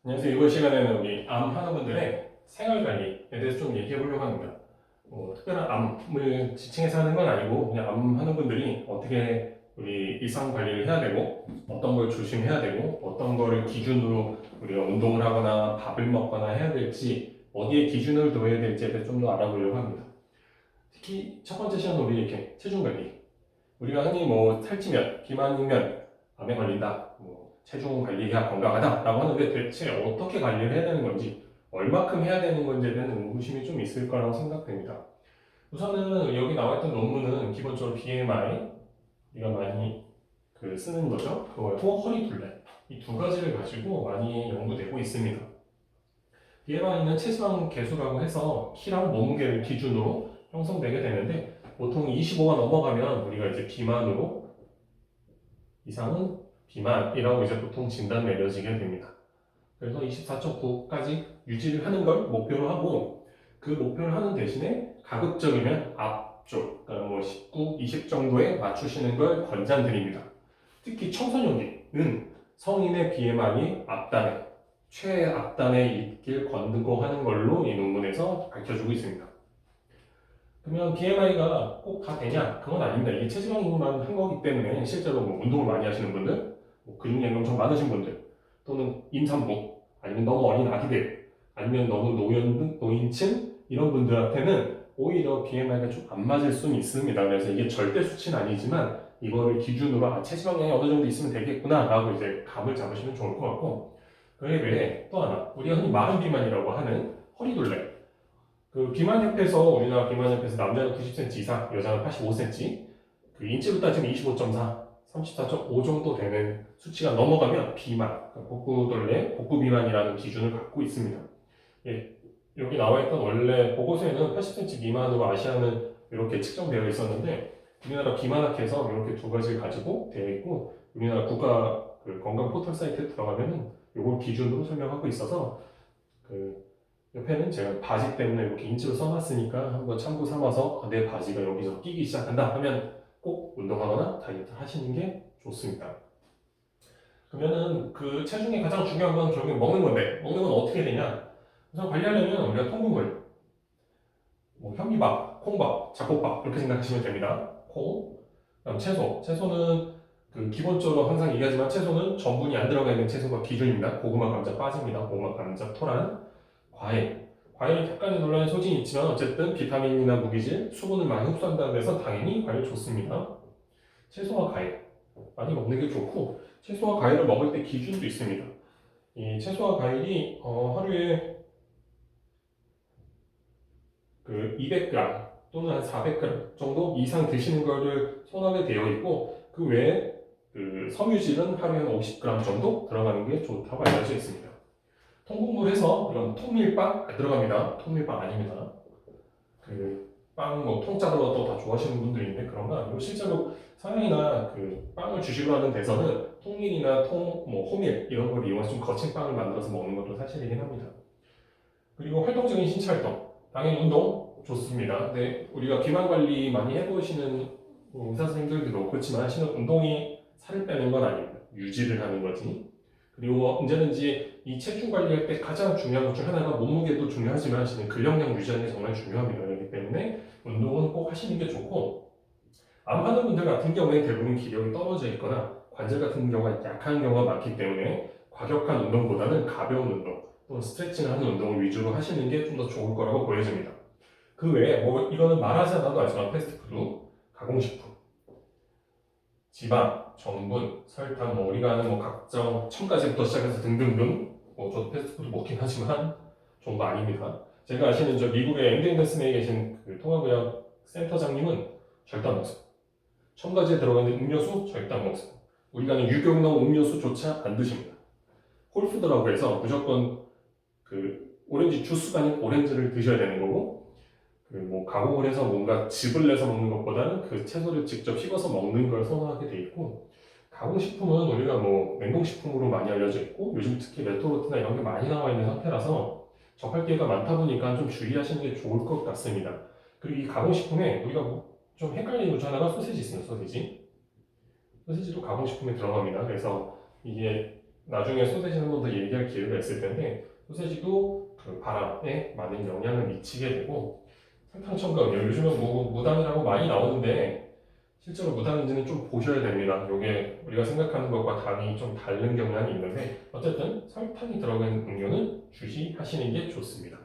안녕하세요. 이번 시간에는 우리 암 환우분들의 생활관리에 대해서 좀 얘기해 보려고 합니다. 특별한 암을 지칭해서 하는 건 아니고 그냥 암 환우분들이 어떻게 우리 일상 관리를 해야 되고 어떤 걸 조심해야 되고 어떤 거를 기준으로 우리가 운동을 하거나 밥을 먹거나 해야 될지 어디에 기준을 둬야 될지에 대해서 좀 더 알아보려고 합니다. 특히 첫 번째 시간은 우리 이렇게 체중 관리. 우리가 흔히 뭐 살찌면 비만이면 암에 걸린다. 체중 관리가 건강하다라고 하는데 대체 어떻게 관리를 해야 되는 건지 얼마큼 해야 되는 건지에 대한 의구심이 좀 있을 거라고 생각됩니다. 우선은 여기 나와 있던 논문은 기본적으로 BMI 우리가 많이 쓰는 거죠. 그거고 허리둘레 이 두 가지를 가지고 많이 연구되고 있습니다. BMI는 체지방 계수라고 해서 키랑 몸무게를 기준으로 형성되게 되는데 보통 25가 넘어가면 우리가 이제 비만으로 이상은 비만이라고 이제 보통 진단 내려지게 됩니다. 그래서 24.9까지 유지를 하는 걸 목표로 하고 그 목표를 하는 대신에 가급적이면 앞쪽, 그러니까 뭐 19, 20 정도에 맞추시는 걸 권장드립니다. 특히 청소년기는 성인의 BMI 앞단에, 최앞단에 있길 권고하는 걸로 이 논문에서 밝혀주고 있습니다. 그러면 BMI가 꼭 다 되냐? 그건 아닙니다. 이게 체지방만 한 거기 때문에 실제로 뭐 운동을 많이 하시는 분들, 뭐 근육량 엄청 많으신 분들, 또는 임산부, 아니면 너무 어린 아기들, 아니면 너무 노인층 이런 분들한테는 오히려 BMI가 좀 안 맞을 수는 있습니다. 그래서 이게 절대 수치는 아니지만 이거를 기준으로 체지방량이 어느 정도 있으면 되겠구나 라고 이제 감을 잡으시면 좋을 것 같고 그 외에 또 하나 우리가 흔히 마른 비만이라고 하는 허리둘레 비만협회에서 우리나라 비만협회에서 남자는 90cm 이상, 여자는 85cm, 인치로 따지면 25.4, 34.5 정도 되는 수치가 넘어가면 비만, 그러니까 복부둘레, 복부비만이라는 기준을 갖고 있습니다. 예, 여기 나와 있던 원래 보고서에는 80cm 미만으로 아시아는 이렇게 측정되어 있었는데 우리나라 비만학회에서 이렇게 두 가지를 가지고 되어 있고 우리나라 국가 건강 포털 사이트에 들어가면은 이걸 기준으로 설명하고 있어서 옆에는 제가 바지 때문에 이렇게 인치로 써놨으니까 한번 참고 삼아서 내 바지가 여기서 끼기 시작한다 하면 꼭 운동하거나 다이어트 하시는 게 좋습니다. 그러면은 체중에 가장 중요한 건 결국엔 먹는 건데 먹는 건 어떻게 되냐? 우선 관리하려면 우리가 통곡물, 현미밥, 콩밥, 잡곡밥 이렇게 생각하시면 됩니다. 콩, 그다음 채소는 기본적으로 항상 얘기하지만 채소는 전분이 안 들어가 있는 채소가 기준입니다. 고구마, 감자 빠집니다. 고구마, 감자, 토란, 과일이 약간의 논란의 소진이 있지만 어쨌든 비타민이나 무기질, 수분을 많이 흡수한다는 데서 당연히 과일 좋습니다. 채소와 과일 많이 먹는 게 좋고 채소와 과일을 먹을 때 기준도 있습니다. 이 채소와 과일이 하루에 200g 또는 한 400g 정도 이상 드시는 것을 선호하게 되어 있고 그 외에 섬유질은 하루에 한 50g 정도 들어가는 게 좋다고 알려져 있습니다. 통곡물에서 이런 통밀빵 들어갑니다. 통밀빵 아닙니다. 빵 통짜로 또 다 좋아하시는 분들이 있는데 그런 거 아니고 실제로 서양이나 빵을 주식으로 하는 데서는 통밀이나 호밀 이런 걸 이용해서 좀 거친 빵을 만들어서 먹는 것도 사실이긴 합니다. 그리고 활동적인 신체 활동, 당연히 운동 좋습니다. 근데 우리가 비만 관리 많이 해보시는 의사 선생님들도 그렇지만 사실은 운동이 살을 빼는 건 아닙니다. 유지를 하는 거지. 그리고 언제든지 이 체중 관리할 때 가장 중요한 것 중 하나가 몸무게도 중요하지만 사실은 근력량 유지하는 게 정말 중요합니다. 그렇기 때문에 운동은 꼭 하시는 게 좋고 암 하는 분들 같은 경우에 대부분 기력이 떨어져 있거나 관절 같은 경우가 약한 경우가 많기 때문에 과격한 운동보다는 가벼운 운동 또는 스트레칭을 하는 운동을 위주로 하시는 게 좀 더 좋을 거라고 보여집니다. 그 외에 이거는 말하지 않아도 알지만 패스트푸드, 가공식품, 지방, 전분, 설탕, 우리가 아는 각종 첨가제부터 시작해서 등등등 저도 패스트푸드 먹긴 하지만 좋은 거 아닙니다. 제가 아시는 미국의 엠디 앤더슨에 계신 통합의학 센터장님은 절대 안 먹습니다. 첨가제에 들어가 있는 음료수 절대 안 먹습니다. 우리가 아는 유격 나온 음료수조차 안 드십니다. 홀푸드라고 해서 무조건 오렌지 주스가 아닌 오렌지를 드셔야 되는 거고 가공을 해서 뭔가 즙을 내서 먹는 것보다는 채소를 직접 씹어서 먹는 걸 선호하게 돼 있고 가공식품은 우리가 냉동식품으로 많이 알려져 있고 요즘 특히 레토르트나 이런 게 많이 나와 있는 상태라서 접할 기회가 많다 보니까 좀 주의하시는 게 좋을 것 같습니다. 그리고 이 가공식품에 우리가 좀 헷갈리는 것 중 하나가 소시지 있습니다. 소시지도 가공식품에 들어갑니다. 그래서 이게 나중에 소세지는 한 번 더 얘기할 기회가 있을 텐데 소세지도 그 바람에 많은 영향을 미치게 되고 설탕 첨가음료 요즘은 뭐 무당이라고 많이 나오는데 실제로 무당인지는 좀 보셔야 됩니다. 이게 우리가 생각하는 것과 당이 좀 다른 경향이 있는데 어쨌든 설탕이 들어간 음료는 주시하시는 게 좋습니다.